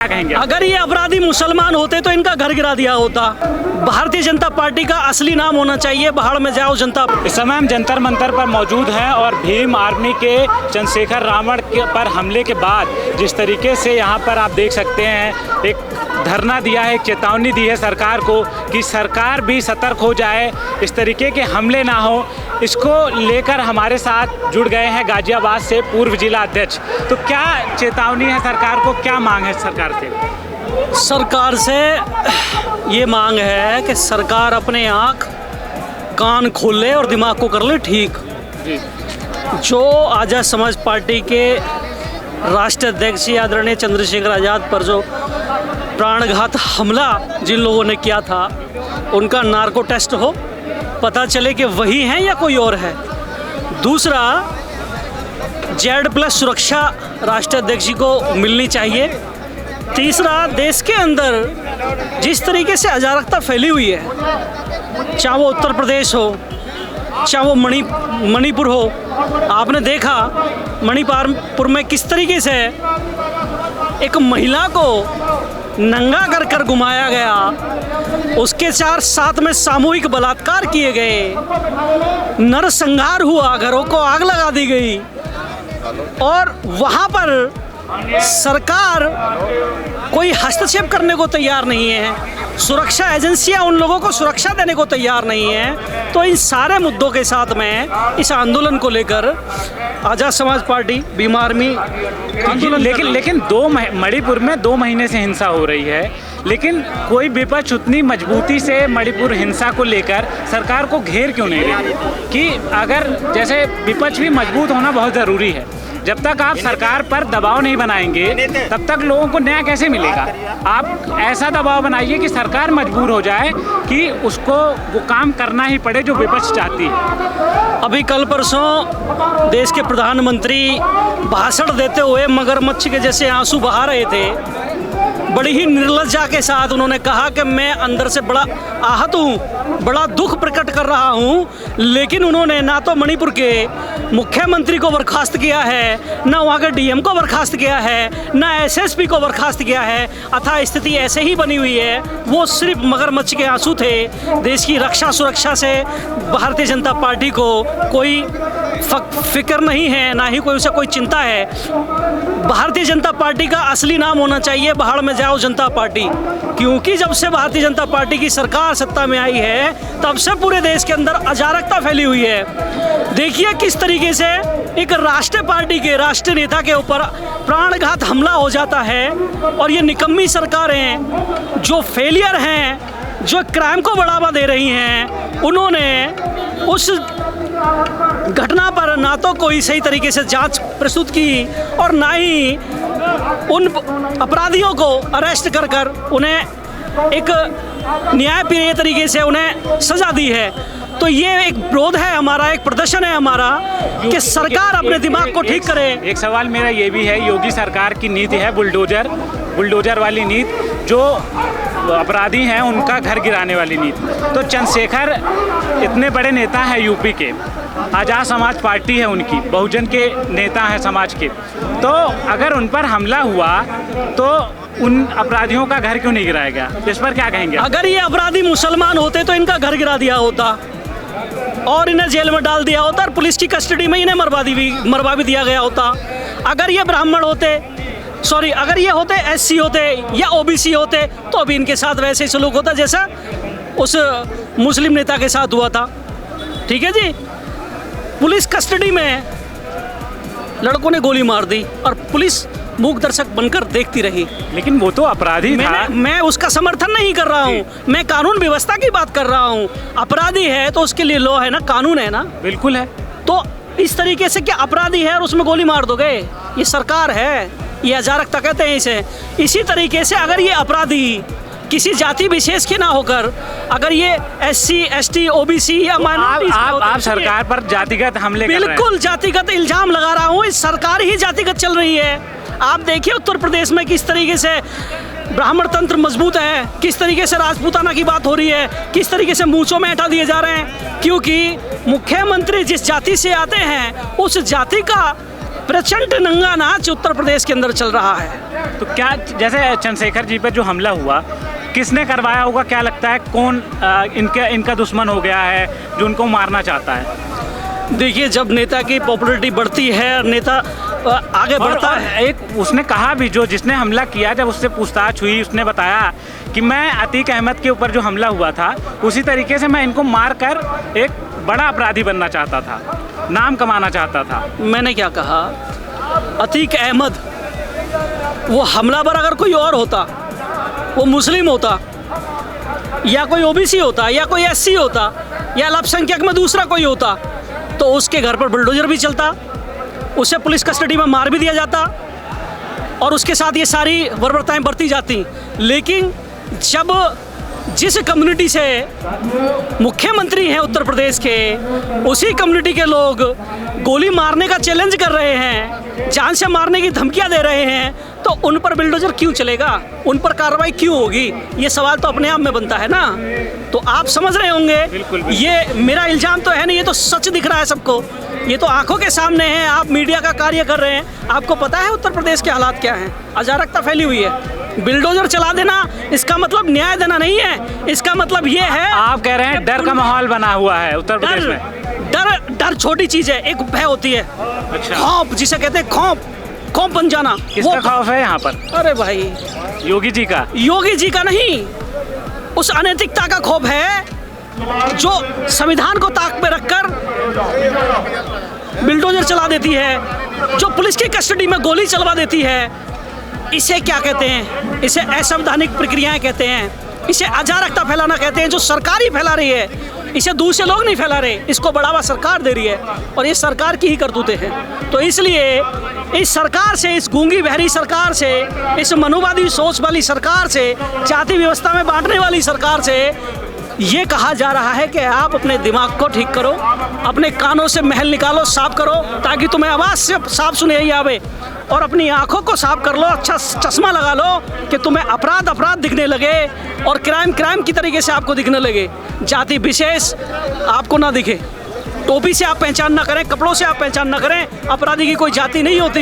क्या कहेंगे? अगर ये अपराधी मुसलमान होते तो इनका घर गिरा दिया होता। भारतीय जनता पार्टी का असली नाम होना चाहिए भाड़ में जाओ जनता। इस समय हम जंतर मंतर पर मौजूद हैं और भीम आर्मी के चंद्रशेखर रावण पर हमले के बाद जिस तरीके से यहाँ पर आप देख सकते हैं एक धरना दिया है, एक चेतावनी दी है सरकार को कि सरकार भी सतर्क हो जाए, इस तरीके के हमले ना हो। इसको लेकर हमारे साथ जुड़ गए हैं गाजियाबाद से पूर्व जिला अध्यक्ष। तो क्या चेतावनी है सरकार को, क्या मांग है सरकार से? सरकार से ये मांग है कि सरकार अपने आँख कान खोल ले और दिमाग को कर ले ठीक। जो आज़ाद समाज पार्टी के राष्ट्रीय अध्यक्ष आदरणीय चंद्रशेखर आज़ाद पर जो प्राणघात हमला जिन लोगों ने किया था उनका नार्को टेस्ट हो, पता चले कि वही हैं या कोई और है। दूसरा, Z+ सुरक्षा राष्ट्रीय अध्यक्ष जी को मिलनी चाहिए। तीसरा, देश के अंदर जिस तरीके से अराजकता फैली हुई है, चाहे वो उत्तर प्रदेश हो, चाहे वो मणिपुर हो, आपने देखा मणिपुर में किस तरीके से एक महिला को नंगा कर घुमाया गया, उसके साथ में सामूहिक बलात्कार किए गए, नरसंहार हुआ, घरों को आग लगा दी गई और वहाँ पर सरकार कोई हस्तक्षेप करने को तैयार नहीं है। सुरक्षा एजेंसियां उन लोगों को सुरक्षा देने को तैयार नहीं है। तो इन सारे मुद्दों के साथ में इस आंदोलन को लेकर आज़ाद समाज पार्टी भीम आर्मी आंदोलन। लेकिन मणिपुर में 2 महीने से हिंसा हो रही है, लेकिन कोई विपक्ष उतनी मजबूती से मणिपुर हिंसा को लेकर सरकार को घेर क्यों नहीं रही? कि अगर जैसे विपक्ष भी मजबूत होना बहुत ज़रूरी है, जब तक आप सरकार पर दबाव नहीं बनाएंगे तब तक लोगों को न्याय कैसे मिलेगा? आप ऐसा दबाव बनाइए कि सरकार मजबूर हो जाए कि उसको वो काम करना ही पड़े जो विपक्ष चाहती है। अभी कल परसों देश के प्रधानमंत्री भाषण देते हुए मगरमच्छ के जैसे आंसू बहा रहे थे। बड़ी ही निर्लज्जा के साथ उन्होंने कहा कि मैं अंदर से बड़ा आहत हूँ, बड़ा दुख प्रकट कर रहा हूँ, लेकिन उन्होंने ना तो मणिपुर के मुख्यमंत्री को बर्खास्त किया है, ना वहाँ के DM को बर्खास्त किया है, ना SSP को बर्खास्त किया है। अतः स्थिति ऐसे ही बनी हुई है। वो सिर्फ मगरमच्छ के आंसू थे। देश की रक्षा सुरक्षा से भारतीय जनता पार्टी को कोई फिक्र नहीं है, ना ही कोई उसे कोई चिंता है। भारतीय जनता पार्टी का असली नाम होना चाहिए भाड़ में जाओ जनता पार्टी, क्योंकि जब से भारतीय जनता पार्टी की सरकार सत्ता में आई है तब से पूरे देश के अंदर अराजकता फैली हुई है। देखिए किस तरीके से एक राष्ट्रीय पार्टी के राष्ट्रीय नेता के ऊपर प्राणघात हमला हो जाता है और ये निकम्मी सरकारें जो फेलियर हैं, जो क्राइम को बढ़ावा दे रही हैं, उन्होंने उस घटना पर ना तो कोई सही तरीके से जांच प्रस्तुत की और ना ही उन अपराधियों को अरेस्ट कर उन्हें एक न्यायप्रिय तरीके से उन्हें सजा दी है। तो ये एक विरोध है हमारा, एक प्रदर्शन है हमारा कि सरकार अपने दिमाग को ठीक करे। एक सवाल मेरा ये भी है, योगी सरकार की नीति है बुलडोजर वाली नीति, जो अपराधी हैं उनका घर गिराने वाली नीति। तो चंद्रशेखर इतने बड़े नेता हैं यूपी के, आज़ाद समाज पार्टी है उनकी, बहुजन के नेता हैं समाज के, तो अगर उन पर हमला हुआ तो उन अपराधियों का घर क्यों नहीं गिराया गया? इस पर क्या कहेंगे? अगर ये अपराधी मुसलमान होते तो इनका घर गिरा दिया होता और इन्हें जेल में डाल दिया होता और पुलिस की कस्टडी में इन्हें मरवा भी दिया गया होता। अगर ये ब्राह्मण होते, अगर ये होते SC होते या OBC होते तो अभी इनके साथ वैसे ही सलूक होता जैसा उस मुस्लिम नेता के साथ हुआ था। ठीक है जी, पुलिस कस्टडी में लड़कों ने गोली मार दी और पुलिस मूक दर्शक बनकर देखती रही। लेकिन वो तो अपराधी था। मैं उसका समर्थन नहीं कर रहा हूँ, मैं कानून व्यवस्था की बात कर रहा हूँ। अपराधी है तो उसके लिए लॉ है ना, कानून है ना। बिल्कुल है। तो इस तरीके से क्या अपराधी है और उसमें गोली मार दोगे? ये सरकार है, ये अराजकता कहते हैं इसे। इसी तरीके से अगर ये अपराधी किसी जाति विशेष के ना होकर अगर ये SC ST OBC या माइनॉरिटी, आप सरकार पर जातिगत हमले कर रहे हैं। बिल्कुल जातिगत इल्जाम लगा रहा हूँ। इस सरकार ही जातिगत चल रही है। आप देखिए उत्तर प्रदेश में किस तरीके से ब्राह्मण तंत्र मजबूत है, किस तरीके से राजपूताना की बात हो रही है, किस तरीके से मूंछों में हटा दिए जा रहे हैं, क्योंकि मुख्यमंत्री जिस जाति से आते हैं उस जाति का प्रचंड नंगा नाच उत्तर प्रदेश के अंदर चल रहा है। तो क्या जैसे चंद्रशेखर जी पे जो हमला हुआ, किसने करवाया होगा, क्या लगता है कौन इनका दुश्मन हो गया है जो उनको मारना चाहता है? देखिए, जब नेता की पॉपुलैरिटी बढ़ती है, नेता आगे बढ़ता है। एक उसने कहा भी, जो जिसने हमला किया, जब उससे पूछताछ हुई, उसने बताया कि मैं अतीक अहमद के ऊपर जो हमला हुआ था उसी तरीके से मैं इनको मार कर एक बड़ा अपराधी बनना चाहता था, नाम कमाना चाहता था। मैंने क्या कहा, अतीक अहमद वो हमलावर अगर कोई और होता, वो मुस्लिम होता या कोई ओबीसी होता या कोई एससी होता या अल्पसंख्यक में दूसरा कोई होता, तो उसके घर पर बुलडोजर भी चलता, उसे पुलिस कस्टडी में मार भी दिया जाता और उसके साथ ये सारी बर्बरताएं बढ़ती जाती। लेकिन जब जिस कम्युनिटी से मुख्यमंत्री हैं उत्तर प्रदेश के, उसी कम्युनिटी के लोग गोली मारने का चैलेंज कर रहे हैं, जान से मारने की धमकियां दे रहे हैं, तो उन पर बिल्डोजर क्यों चलेगा, उन पर कार्रवाई क्यों होगी? ये सवाल तो अपने आप में बनता है ना। तो आप समझ रहे होंगे, बिल्कुल। ये मेरा इल्जाम तो है नहीं, ये तो सच दिख रहा है सबको, ये तो आंखों के सामने है। आप मीडिया का कार्य कर रहे हैं, आपको पता है उत्तर प्रदेश के हालात क्या हैं। अराजकता फैली हुई है। बिल्डोजर चला देना इसका मतलब न्याय देना नहीं है, इसका मतलब ये है, आप कह रहे हैं डर का माहौल बना हुआ है उत्तर प्रदेश में। डर छोटी चीज है, एक भय होती है, अच्छा। खौफ जिसे कहते हैं, खौफ बन जाना। किसका खौफ है यहाँ पर? अरे भाई, योगी जी का। योगी जी का नहीं, उस अनैतिकता का खौफ है जो संविधान को ताक में रखकर बिल्डोजर चला देती है, जो पुलिस की कस्टडी में गोली चलवा देती है। इसे क्या कहते हैं? इसे असंवैधानिक प्रक्रियाएं कहते हैं, इसे अराजकता फैलाना कहते हैं, जो सरकार ही फैला रही है। इसे दूसरे लोग नहीं फैला रहे, इसको बढ़ावा सरकार दे रही है और ये सरकार की ही करतूतें हैं। तो इसलिए इस सरकार से, इस गूंगी बहरी सरकार से, इस मनुवादी सोच वाली सरकार से, जाति व्यवस्था में बांटने वाली सरकार से ये कहा जा रहा है कि आप अपने दिमाग को ठीक करो, अपने कानों से महल निकालो, साफ करो, ताकि तुम्हें आवाज़ से साफ सुनाई आवे, और अपनी आंखों को साफ कर लो, अच्छा चश्मा लगा लो कि तुम्हें अपराध दिखने लगे और क्राइम की तरीके से आपको दिखने लगे, जाति विशेष आपको ना दिखे। टोपी से आप पहचान ना करें, कपड़ों से आप पहचान ना करें, अपराधी की कोई जाति नहीं होती,